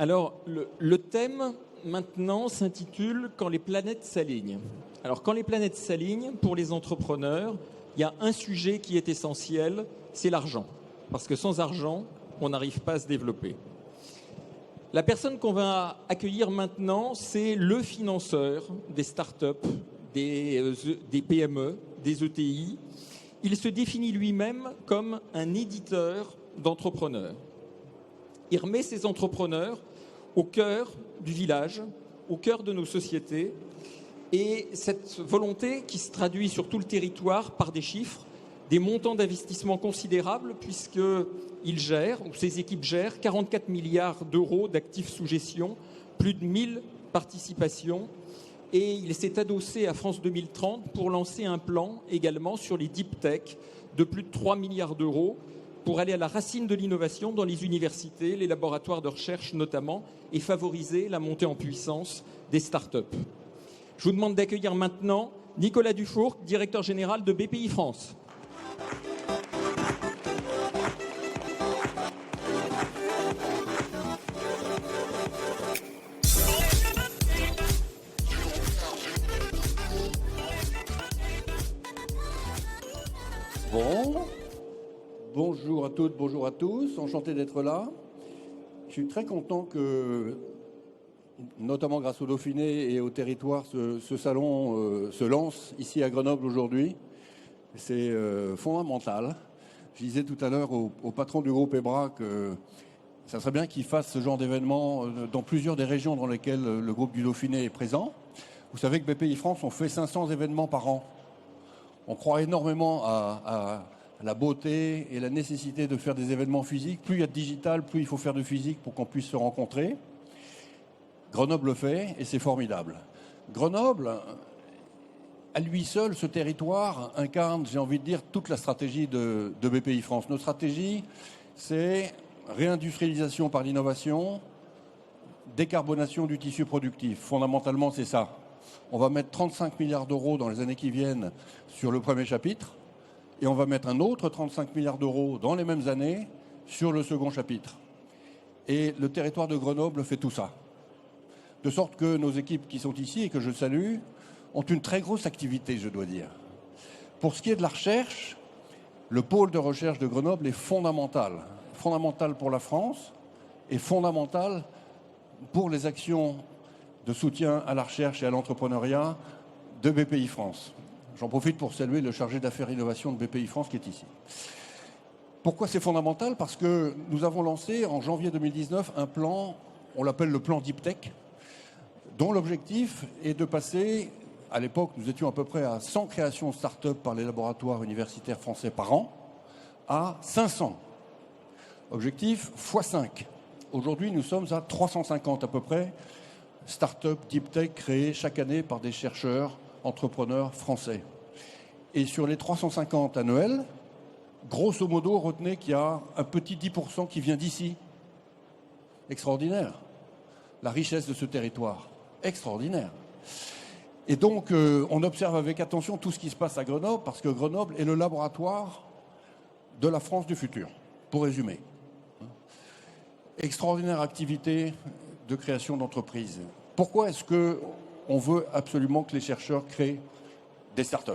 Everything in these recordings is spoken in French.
Alors, le thème, maintenant, s'intitule « Quand les planètes s'alignent ». Alors, quand les planètes s'alignent, pour les entrepreneurs, il y a un sujet qui est essentiel, c'est l'argent. Parce que sans argent, on n'arrive pas à se développer. La personne qu'on va accueillir maintenant, c'est le financeur des startups, des PME, des ETI. Il se définit lui-même comme un éditeur d'entrepreneurs. Il remet ces entrepreneurs au cœur du village, au cœur de nos sociétés. Et cette volonté qui se traduit sur tout le territoire par des chiffres, des montants d'investissement considérables, puisqu'il gère, ou ses équipes gèrent, 44 milliards d'euros d'actifs sous gestion, plus de 1000 participations. Et il s'est adossé à France 2030 pour lancer un plan également sur les deep tech de plus de 3 milliards d'euros pour aller à la racine de l'innovation dans les universités, les laboratoires de recherche notamment, et favoriser la montée en puissance des startups. Je vous demande d'accueillir maintenant Nicolas Dufourcq, directeur général de BPI France. Bonjour à toutes, bonjour à tous, enchanté d'être là. Je suis très content que, notamment grâce au Dauphiné et au territoire, ce salon se lance ici à Grenoble aujourd'hui. C'est fondamental. Je disais tout à l'heure au patron du groupe EBRA que ça serait bien qu'il fasse ce genre d'événement dans plusieurs des régions dans lesquelles le groupe du Dauphiné est présent. Vous savez que BPI France, on fait 500 événements par an. On croit énormément à la beauté et la nécessité de faire des événements physiques. Plus il y a de digital, plus il faut faire de physique pour qu'on puisse se rencontrer. Grenoble le fait et c'est formidable. Grenoble, à lui seul, ce territoire incarne, j'ai envie de dire, toute la stratégie de BPI France. Notre stratégie, c'est réindustrialisation par l'innovation, décarbonation du tissu productif. Fondamentalement, c'est ça. On va mettre 35 milliards d'euros dans les années qui viennent sur le premier chapitre et on va mettre un autre 35 milliards d'euros dans les mêmes années sur le second chapitre. Et le territoire de Grenoble fait tout ça. De sorte que nos équipes qui sont ici et que je salue ont une très grosse activité, je dois dire. Pour ce qui est de la recherche, le pôle de recherche de Grenoble est fondamental. Fondamental pour la France et fondamental pour les actions de soutien à la recherche et à l'entrepreneuriat de BPI France. J'en profite pour saluer le chargé d'affaires innovation de BPI France qui est ici. Pourquoi c'est fondamental? Parce que nous avons lancé en janvier 2019 un plan, on l'appelle le plan Deep Tech, dont l'objectif est de passer, à l'époque nous étions à peu près à 100 créations start-up par les laboratoires universitaires français par an, à 500. Objectif x5. Aujourd'hui nous sommes à 350 à peu près start-up Deep Tech créées chaque année par des chercheurs, entrepreneurs français. Et sur les 350 annuels, grosso modo, retenez qu'il y a un petit 10% qui vient d'ici. Extraordinaire. La richesse de ce territoire. Extraordinaire. Et donc, on observe avec attention tout ce qui se passe à Grenoble, parce que Grenoble est le laboratoire de la France du futur, pour résumer. Extraordinaire activité de création d'entreprises. Pourquoi est-ce qu'on veut absolument que les chercheurs créent des startups?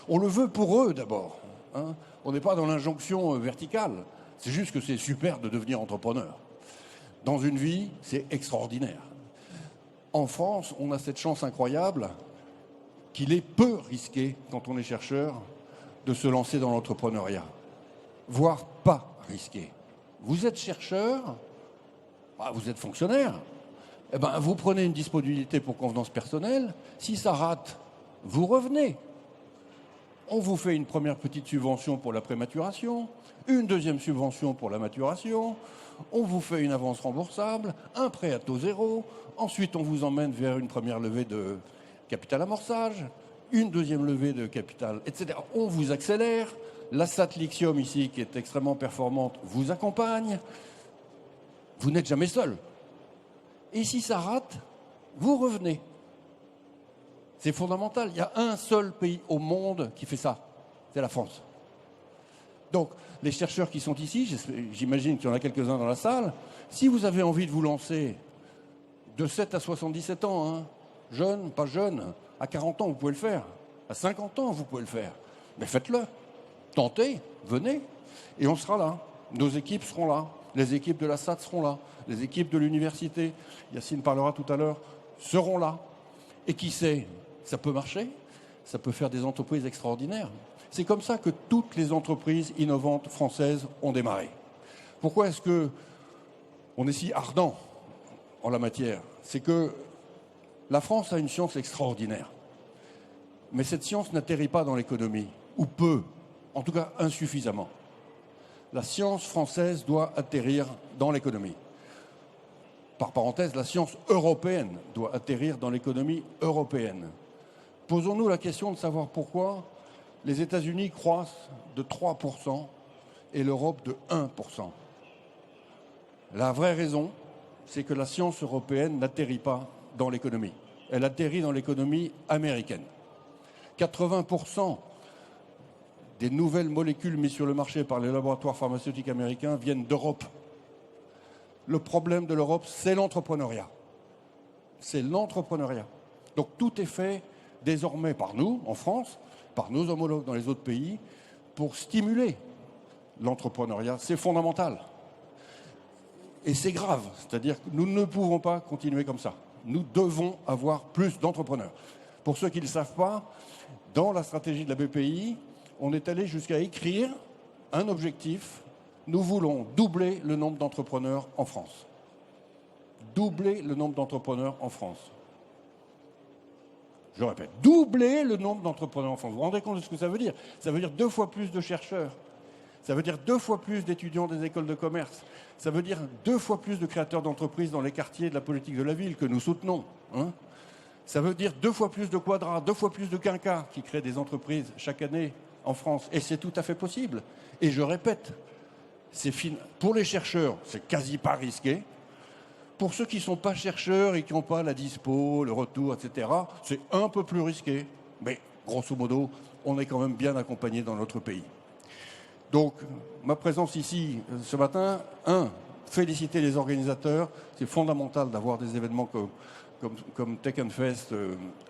On le veut pour eux d'abord. Hein. On n'est pas dans l'injonction verticale. C'est juste que c'est super de devenir entrepreneur. Dans une vie, c'est extraordinaire. En France, on a cette chance incroyable qu'il est peu risqué, quand on est chercheur, de se lancer dans l'entrepreneuriat. Voire pas risqué. Vous êtes chercheur, vous êtes fonctionnaire, eh ben, vous prenez une disponibilité pour convenance personnelle. Si ça rate, vous revenez. On vous fait une première petite subvention pour la prématuration, une deuxième subvention pour la maturation, on vous fait une avance remboursable, un prêt à taux zéro, ensuite on vous emmène vers une première levée de capital amorçage, une deuxième levée de capital, etc. On vous accélère, la SAT Lixium ici, qui est extrêmement performante, vous accompagne, vous n'êtes jamais seul. Et si ça rate, vous revenez. C'est fondamental. Il y a un seul pays au monde qui fait ça. C'est la France. Donc, les chercheurs qui sont ici, j'imagine qu'il y en a quelques-uns dans la salle, si vous avez envie de vous lancer de 7 à 77 ans, hein, jeune, pas jeune, à 40 ans, vous pouvez le faire. À 50 ans, vous pouvez le faire. Mais faites-le. Tentez, venez. Et on sera là. Nos équipes seront là. Les équipes de la SAT seront là. Les équipes de l'université, Yacine parlera tout à l'heure, seront là. Et qui sait, ça peut marcher. Ça peut faire des entreprises extraordinaires. C'est comme ça que toutes les entreprises innovantes françaises ont démarré. Pourquoi est-ce qu'on est si ardent en la matière? C'est que la France a une science extraordinaire. Mais cette science n'atterrit pas dans l'économie, ou peu, en tout cas insuffisamment. La science française doit atterrir dans l'économie. Par parenthèse, la science européenne doit atterrir dans l'économie européenne. Posons-nous la question de savoir pourquoi les États-Unis croissent de 3% et l'Europe de 1%. La vraie raison, c'est que la science européenne n'atterrit pas dans l'économie. Elle atterrit dans l'économie américaine. 80% des nouvelles molécules mises sur le marché par les laboratoires pharmaceutiques américains viennent d'Europe. Le problème de l'Europe, c'est l'entrepreneuriat. C'est l'entrepreneuriat. Donc tout est fait désormais par nous, en France, par nos homologues dans les autres pays, pour stimuler l'entrepreneuriat. C'est fondamental. Et c'est grave. C'est-à-dire que nous ne pouvons pas continuer comme ça. Nous devons avoir plus d'entrepreneurs. Pour ceux qui ne le savent pas, dans la stratégie de la BPI, on est allé jusqu'à écrire un objectif. Nous voulons doubler le nombre d'entrepreneurs en France. Doubler le nombre d'entrepreneurs en France. Je répète, doubler le nombre d'entrepreneurs en France. Vous vous rendez compte de ce que ça veut dire? Ça veut dire 2 fois plus de chercheurs. Ça veut dire 2 fois plus d'étudiants des écoles de commerce. Ça veut dire 2 fois plus de créateurs d'entreprises dans les quartiers de la politique de la ville que nous soutenons. Hein. Ça veut dire 2 fois plus de quadras, 2 fois plus de quinquas qui créent des entreprises chaque année en France. Et c'est tout à fait possible. Et je répète, pour les chercheurs, c'est quasi pas risqué. Pour ceux qui ne sont pas chercheurs et qui n'ont pas la dispo, le retour, etc., c'est un peu plus risqué. Mais grosso modo, on est quand même bien accompagné dans notre pays. Donc, ma présence ici ce matin, féliciter les organisateurs. C'est fondamental d'avoir des événements comme Tech and Fest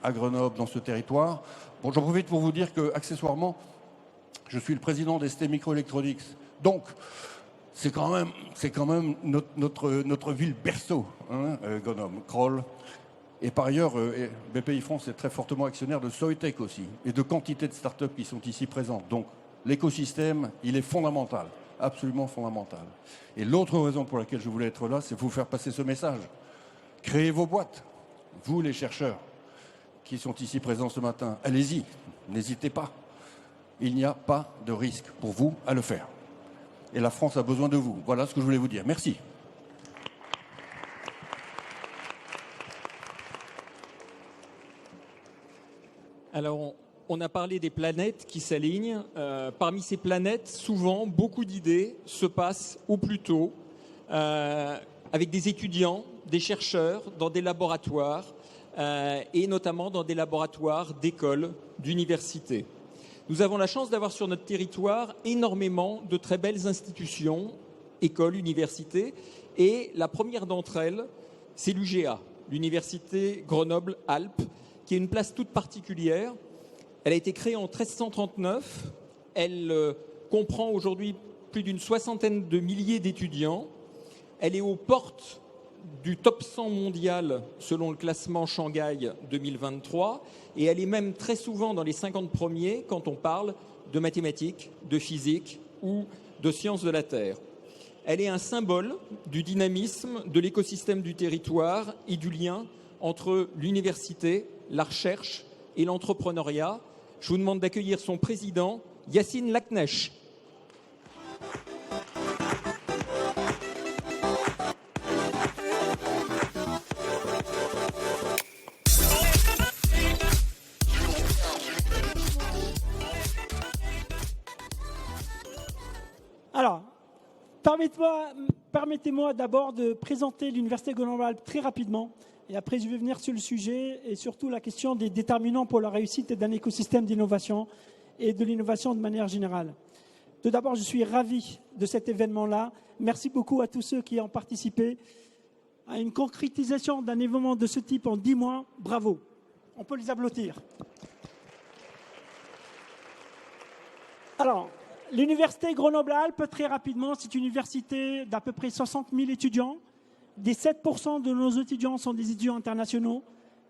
à Grenoble, dans ce territoire. Bon, j'en profite pour vous dire qu'accessoirement, je suis le président d'ST Microelectronics. Donc, c'est quand même notre ville berceau, hein, Grenoble, Crolles. Et par ailleurs, BPI France est très fortement actionnaire de Soitec aussi, et de quantité de startups qui sont ici présentes. Donc, l'écosystème, il est fondamental, absolument fondamental. Et l'autre raison pour laquelle je voulais être là, c'est vous faire passer ce message. Créez vos boîtes, vous les chercheurs qui sont ici présents ce matin. Allez-y, n'hésitez pas. Il n'y a pas de risque pour vous à le faire. Et la France a besoin de vous. Voilà ce que je voulais vous dire. Merci. Alors, on a parlé des planètes qui s'alignent. Parmi ces planètes, souvent, beaucoup d'idées se passent au plus tôt avec des étudiants, des chercheurs, dans des laboratoires et notamment dans des laboratoires d'écoles, d'universités. Nous avons la chance d'avoir sur notre territoire énormément de très belles institutions, écoles, universités, et la première d'entre elles, c'est l'UGA, l'Université Grenoble-Alpes, qui est une place toute particulière. Elle a été créée en 1339, elle comprend aujourd'hui plus d'une 60aine de milliers d'étudiants, elle est aux portes du top 100 mondial selon le classement Shanghai 2023 et elle est même très souvent dans les 50 premiers quand on parle de mathématiques, de physique ou de sciences de la Terre. Elle est un symbole du dynamisme de l'écosystème du territoire et du lien entre l'université, la recherche et l'entrepreneuriat. Je vous demande d'accueillir son président, Yacine Laknesh. Alors, permettez-moi d'abord de présenter l'Université Grenoble-Alpes très rapidement. Et après, je vais venir sur le sujet et surtout la question des déterminants pour la réussite d'un écosystème d'innovation et de l'innovation de manière générale. Tout d'abord, je suis ravi de cet événement-là. Merci beaucoup à tous ceux qui ont participé à une concrétisation d'un événement de ce type en 10 mois. Bravo. On peut les applaudir. Alors, l'université Grenoble-Alpes, très rapidement, c'est une université d'à peu près 60 000 étudiants. Des 7% de nos étudiants sont des étudiants internationaux.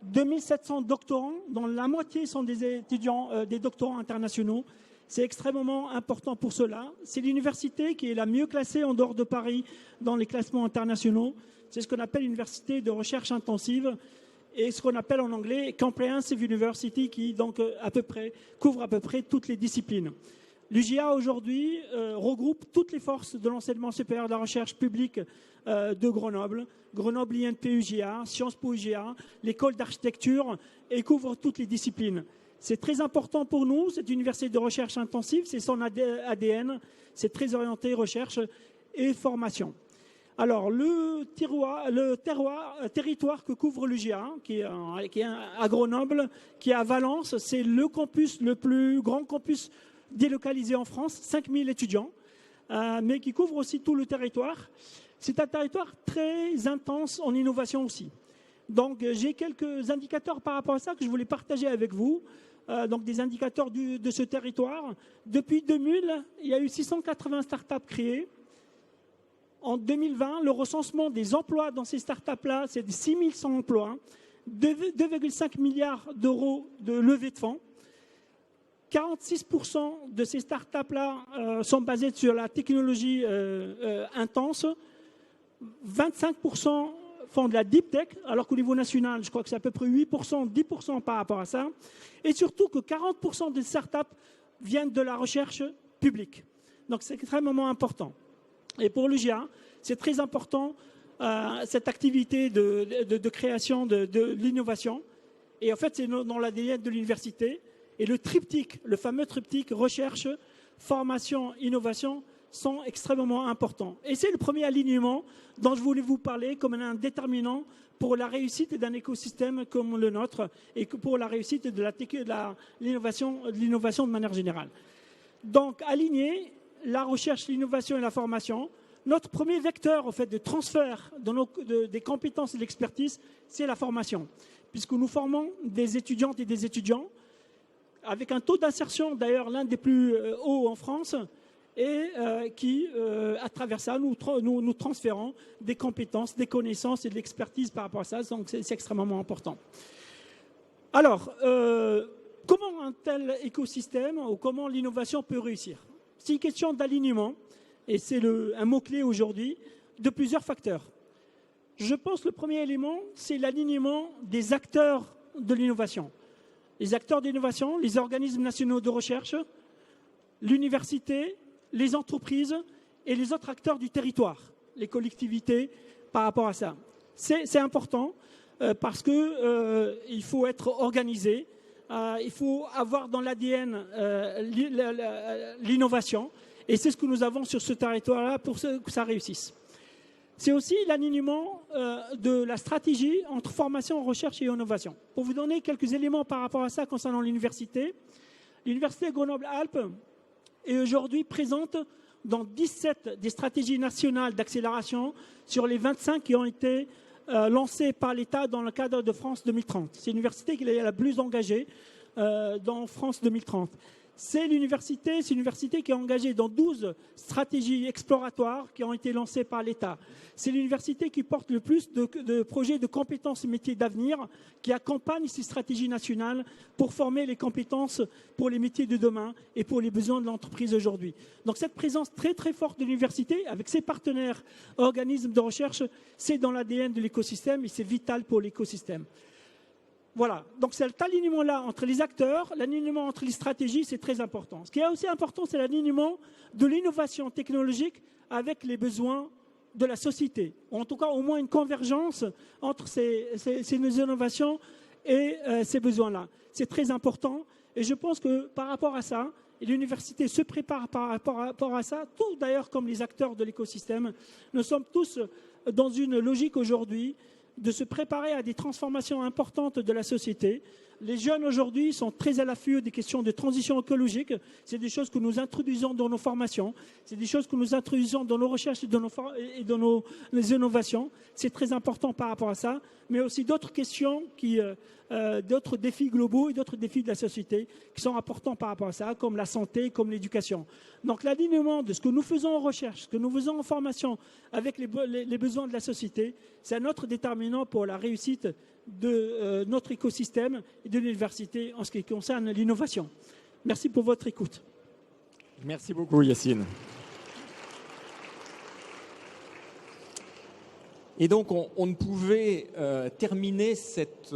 2700 doctorants, dont la moitié sont des étudiants, des doctorants internationaux. C'est extrêmement important pour cela. C'est l'université qui est la mieux classée en dehors de Paris dans les classements internationaux. C'est ce qu'on appelle l'université de recherche intensive et ce qu'on appelle en anglais Comprehensive University, qui donc couvre à peu près toutes les disciplines. L'UJA aujourd'hui regroupe toutes les forces de l'enseignement supérieur de la recherche publique de Grenoble, Grenoble INP UJA, Sciences Po UJA, l'école d'architecture, et couvre toutes les disciplines. C'est très important pour nous, cette université de recherche intensive, c'est son ADN, c'est très orienté recherche et formation. Alors, le territoire que couvre l'UJA, qui est à Grenoble, qui est à Valence, c'est le campus, le plus grand campus délocalisé en France, 5000 étudiants, mais qui couvre aussi tout le territoire. C'est un territoire très intense en innovation aussi. Donc, j'ai quelques indicateurs par rapport à ça que je voulais partager avec vous. Donc, des indicateurs de ce territoire. Depuis 2000, il y a eu 680 startups créées. En 2020, le recensement des emplois dans ces startups-là, c'est 6100 emplois, 2,5 milliards d'euros de levée de fonds. 46% de ces startups-là sont basées sur la technologie intense. 25% font de la deep tech, alors qu'au niveau national, je crois que c'est à peu près 8%, 10% par rapport à ça. Et surtout que 40% des startups viennent de la recherche publique. Donc c'est extrêmement important. Et pour l'UJA, c'est très important cette activité de création de l'innovation. Et en fait, c'est dans l'ADN de l'université. Et le triptyque, le fameux triptyque recherche, formation, innovation, sont extrêmement importants. Et c'est le premier alignement dont je voulais vous parler comme un déterminant pour la réussite d'un écosystème comme le nôtre et pour la réussite de l'innovation de manière générale. Donc, aligner la recherche, l'innovation et la formation. Notre premier vecteur en fait, de transfert des compétences et de l'expertise, c'est la formation, puisque nous formons des étudiantes et des étudiants avec un taux d'insertion d'ailleurs l'un des plus hauts en France, et qui, à travers ça, nous transférons des compétences, des connaissances et de l'expertise par rapport à ça. Donc, c'est extrêmement important. Alors, comment un tel écosystème ou comment l'innovation peut réussir? C'est une question d'alignement, et c'est un mot-clé aujourd'hui, de plusieurs facteurs. Je pense que le premier élément, c'est l'alignement des acteurs de l'innovation. Les acteurs d'innovation, les organismes nationaux de recherche, l'université, les entreprises et les autres acteurs du territoire, les collectivités par rapport à ça. C'est important parce qu'il faut être organisé, il faut avoir dans l'ADN l'innovation et c'est ce que nous avons sur ce territoire-là pour que ça réussisse. C'est aussi l'alignement de la stratégie entre formation, recherche et innovation. Pour vous donner quelques éléments par rapport à ça concernant l'université, l'université Grenoble-Alpes est aujourd'hui présente dans 17 des stratégies nationales d'accélération sur les 25 qui ont été lancées par l'État dans le cadre de France 2030. C'est l'université qui est la plus engagée dans France 2030. C'est une université qui est engagée dans 12 stratégies exploratoires qui ont été lancées par l'État. C'est l'université qui porte le plus de projets de compétences et métiers d'avenir, qui accompagne ces stratégies nationales pour former les compétences pour les métiers de demain et pour les besoins de l'entreprise aujourd'hui. Donc cette présence très très forte de l'université, avec ses partenaires organismes de recherche, c'est dans l'ADN de l'écosystème et c'est vital pour l'écosystème. Voilà, donc cet alignement-là entre les acteurs, l'alignement entre les stratégies, c'est très important. Ce qui est aussi important, c'est l'alignement de l'innovation technologique avec les besoins de la société. Ou en tout cas, au moins une convergence entre ces innovations et ces besoins-là. C'est très important et je pense que par rapport à ça, l'université se prépare par rapport à ça, tout d'ailleurs comme les acteurs de l'écosystème. Nous sommes tous dans une logique aujourd'hui de se préparer à des transformations importantes de la société. Les jeunes aujourd'hui sont très à l'affût des questions de transition écologique. C'est des choses que nous introduisons dans nos formations. C'est des choses que nous introduisons dans nos recherches et dans nos innovations. C'est très important par rapport à ça. Mais aussi d'autres questions, d'autres défis globaux et d'autres défis de la société qui sont importants par rapport à ça, comme la santé, comme l'éducation. Donc l'alignement de ce que nous faisons en recherche, ce que nous faisons en formation avec les besoins de la société, c'est un autre déterminant pour la réussite de notre écosystème et de l'université en ce qui concerne l'innovation. Merci pour votre écoute. Merci beaucoup, Yacine. Et donc, on ne pouvait terminer cette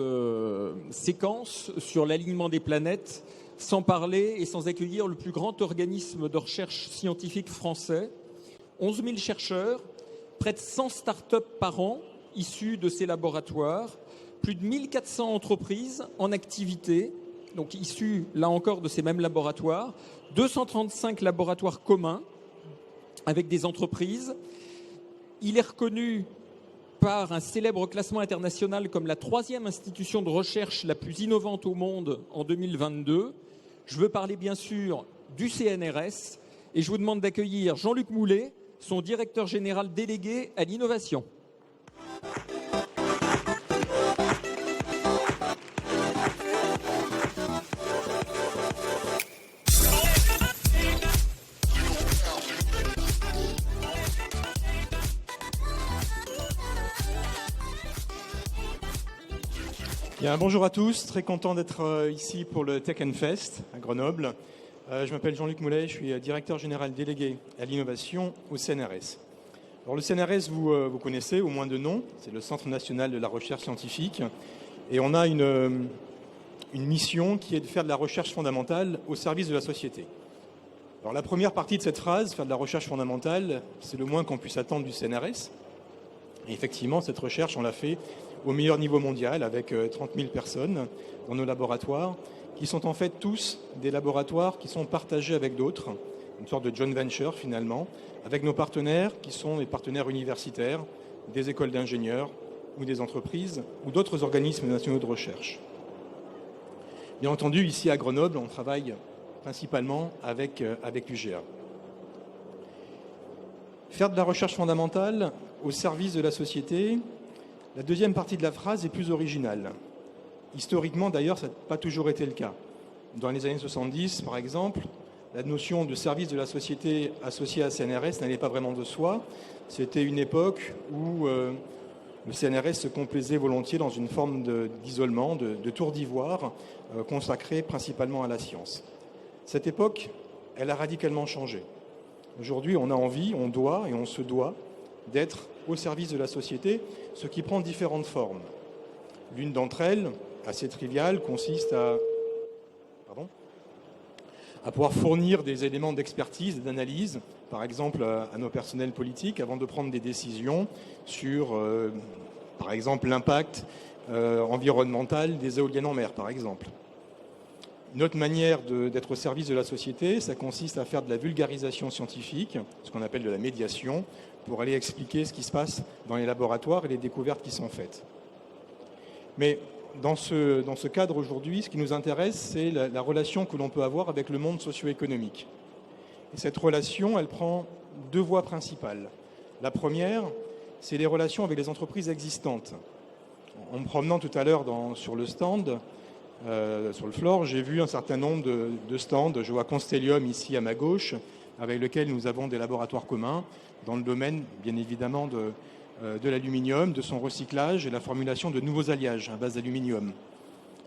séquence sur l'alignement des planètes sans parler et sans accueillir le plus grand organisme de recherche scientifique français. 11 000 chercheurs, près de 100 startups par an issus de ces laboratoires, plus de 1400 entreprises en activité, donc issues, là encore, de ces mêmes laboratoires, 235 laboratoires communs avec des entreprises. Il est reconnu par un célèbre classement international comme la 3e institution de recherche la plus innovante au monde en 2022. Je veux parler bien sûr du CNRS et je vous demande d'accueillir Jean-Luc Moulet, son directeur général délégué à l'innovation. Bien, bonjour à tous, très content d'être ici pour le Tech Fest à Grenoble. Je m'appelle Jean-Luc Moulet, je suis directeur général délégué à l'innovation au CNRS. Alors le CNRS, vous connaissez au moins de nom, c'est le Centre national de la recherche scientifique. Et on a une mission qui est de faire de la recherche fondamentale au service de la société. Alors la première partie de cette phrase, faire de la recherche fondamentale, c'est le moins qu'on puisse attendre du CNRS. Et effectivement, cette recherche, on l'a fait au meilleur niveau mondial avec 30 000 personnes dans nos laboratoires, qui sont en fait tous des laboratoires qui sont partagés avec d'autres, une sorte de joint venture finalement, avec nos partenaires qui sont des partenaires universitaires, des écoles d'ingénieurs ou des entreprises ou d'autres organismes nationaux de recherche. Bien entendu, ici à Grenoble, on travaille principalement avec l'UGA. Faire de la recherche fondamentale au service de la société, la deuxième partie de la phrase est plus originale. Historiquement, d'ailleurs, ça n'a pas toujours été le cas. Dans les années 70, par exemple, la notion de service de la société associée à CNRS n'allait pas vraiment de soi. C'était une époque où le CNRS se complaisait volontiers dans une forme d'isolement, de tour d'ivoire, consacrée principalement à la science. Cette époque, elle a radicalement changé. Aujourd'hui, on a envie, on doit et on se doit d'être au service de la société, ce qui prend différentes formes. L'une d'entre elles, assez triviale, consiste à pouvoir fournir des éléments d'expertise et d'analyse, par exemple à nos personnels politiques, avant de prendre des décisions sur, par exemple, l'impact environnemental des éoliennes en mer, par exemple. Une autre manière d'être au service de la société, ça consiste à faire de la vulgarisation scientifique, ce qu'on appelle de la médiation, pour aller expliquer ce qui se passe dans les laboratoires et les découvertes qui sont faites. Mais dans ce cadre aujourd'hui, ce qui nous intéresse, c'est la relation que l'on peut avoir avec le monde socio-économique. Et cette relation, elle prend deux voies principales. La première, c'est les relations avec les entreprises existantes. En me promenant tout à l'heure sur le stand, sur le floor, j'ai vu un certain nombre de stands. Je vois Constellium ici à ma gauche, avec lequel nous avons des laboratoires communs dans le domaine, bien évidemment, de l'aluminium, de son recyclage et la formulation de nouveaux alliages à base d'aluminium.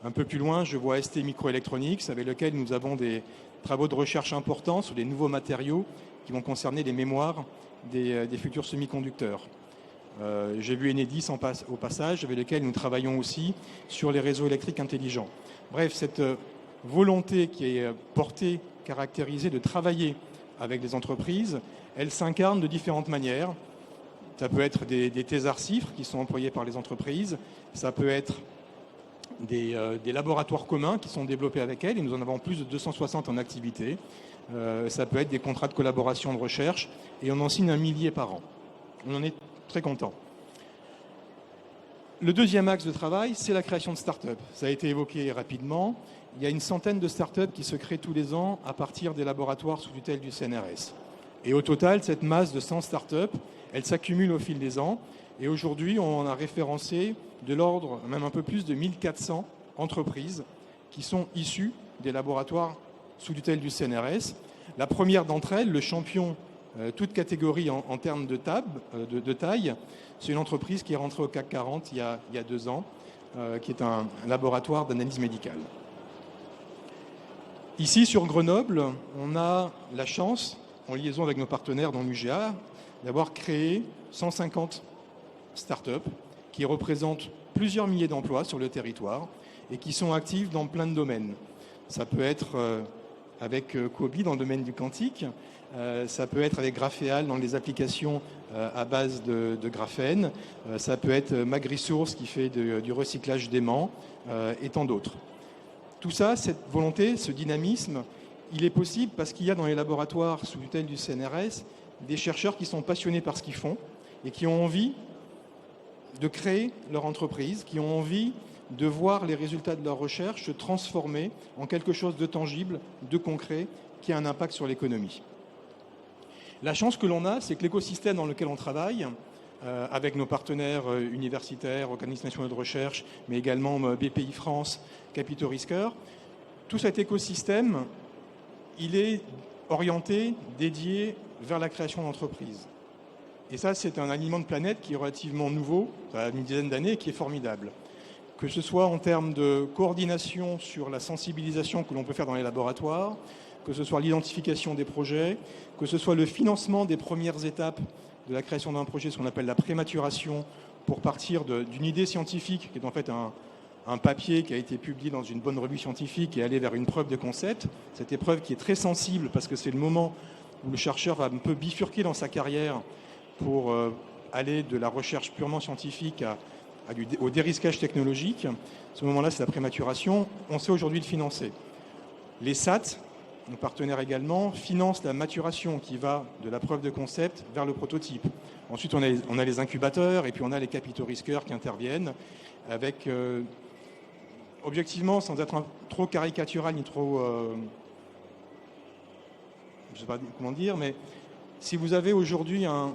Un peu plus loin, je vois ST Microelectronics, avec lequel nous avons des travaux de recherche importants sur les nouveaux matériaux qui vont concerner les mémoires des futurs semi-conducteurs. J'ai vu Enedis au passage, avec lequel nous travaillons aussi sur les réseaux électriques intelligents. Bref, cette volonté qui est portée, caractérisée de travailler avec les entreprises, elle s'incarne de différentes manières. Ça peut être des thésards-cifres qui sont employés par les entreprises, ça peut être des laboratoires communs qui sont développés avec elles, et nous en avons plus de 260 en activité. Ça peut être des contrats de collaboration de recherche, et on en signe 1 millier par an. On en est très content. Le deuxième axe de travail, c'est la création de start-up. Ça a été évoqué rapidement. Il y a une centaine de start-up qui se créent tous les ans à partir des laboratoires sous tutelle du CNRS. Et au total, cette masse de 100 start-up, elle s'accumule au fil des ans. Et aujourd'hui, on a référencé de l'ordre, même un peu plus de 1400 entreprises qui sont issues des laboratoires sous tutelle du CNRS. La première d'entre elles, le champion, toute catégorie en termes de taille, c'est une entreprise qui est rentrée au CAC 40 il y a 2 ans, qui est un laboratoire d'analyse médicale. Ici, sur Grenoble, on a la chance, en liaison avec nos partenaires dans l'UGA, d'avoir créé 150 start-up qui représentent plusieurs milliers d'emplois sur le territoire et qui sont actifs dans plein de domaines. Ça peut être avec Cobi dans le domaine du quantique, ça peut être avec Graphéal dans les applications à base de graphène, ça peut être MagResource qui fait du recyclage d'aimants et tant d'autres. Tout ça, cette volonté, ce dynamisme, il est possible parce qu'il y a dans les laboratoires sous tutelle du CNRS des chercheurs qui sont passionnés par ce qu'ils font et qui ont envie de créer leur entreprise, qui ont envie de voir les résultats de leur recherche se transformer en quelque chose de tangible, de concret, qui a un impact sur l'économie. La chance que l'on a, c'est que l'écosystème dans lequel on travaille, avec nos partenaires universitaires, organismes nationaux de recherche, mais également BPI France, Capitaux Risqueurs, tout cet écosystème, il est orienté, dédié vers la création d'entreprises. Et ça, c'est un alignement de planète qui est relativement nouveau, ça a une dizaine d'années, et qui est formidable. Que ce soit en termes de coordination sur la sensibilisation que l'on peut faire dans les laboratoires, que ce soit l'identification des projets, que ce soit le financement des premières étapes de la création d'un projet, ce qu'on appelle la prématuration, pour partir d'une idée scientifique, qui est en fait un papier qui a été publié dans une bonne revue scientifique et aller vers une preuve de concept. Cette épreuve qui est très sensible parce que c'est le moment où le chercheur va un peu bifurquer dans sa carrière pour aller de la recherche purement scientifique au dérisquage technologique. Ce moment-là, c'est la prématuration. On sait aujourd'hui le financer. Les SAT, nos partenaires également, financent la maturation qui va de la preuve de concept vers le prototype. Ensuite, on a les incubateurs et puis on a les capitaux risqueurs qui interviennent avec, objectivement, sans être trop caricatural ni trop... je ne sais pas comment dire, mais si vous avez aujourd'hui un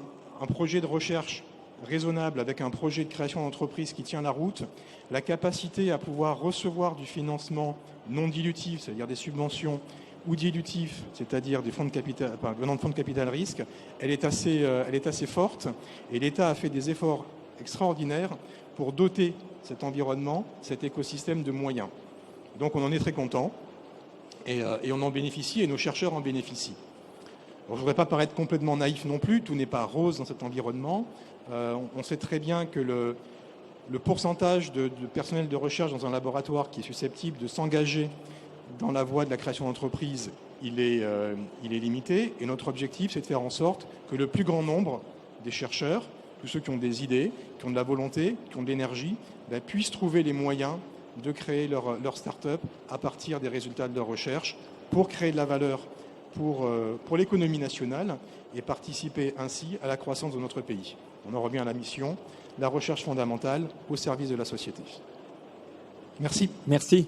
projet de recherche raisonnable avec un projet de création d'entreprise qui tient la route, la capacité à pouvoir recevoir du financement non dilutif, c'est-à-dire des subventions, ou dilutif, c'est-à-dire des fonds de capital, venant de fonds de capital risque, elle est assez forte et l'État a fait des efforts extraordinaires pour doter cet environnement, cet écosystème de moyens. Donc on en est très content et on en bénéficie et nos chercheurs en bénéficient. Alors, je ne voudrais pas paraître complètement naïf non plus, tout n'est pas rose dans cet environnement. On sait très bien que le pourcentage de personnel de recherche dans un laboratoire qui est susceptible de s'engager dans la voie de la création d'entreprise, il est limité. Et notre objectif, c'est de faire en sorte que le plus grand nombre des chercheurs, tous ceux qui ont des idées, qui ont de la volonté, qui ont de l'énergie, puissent trouver les moyens de créer leur start-up à partir des résultats de leur recherche pour créer de la valeur pour l'économie nationale et participer ainsi à la croissance de notre pays. On en revient à la mission, la recherche fondamentale au service de la société. Merci. Merci.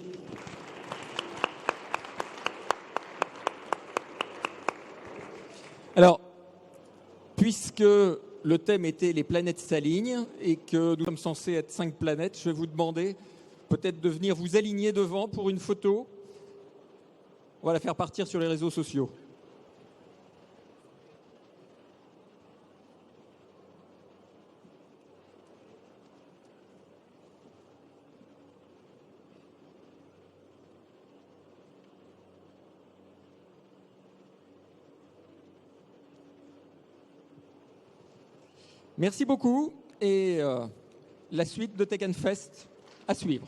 Alors, puisque le thème était les planètes s'alignent et que nous sommes censés être 5 planètes, je vais vous demander peut-être de venir vous aligner devant pour une photo. On va la faire partir sur les réseaux sociaux. Merci beaucoup et la suite de Tech and Fest à suivre.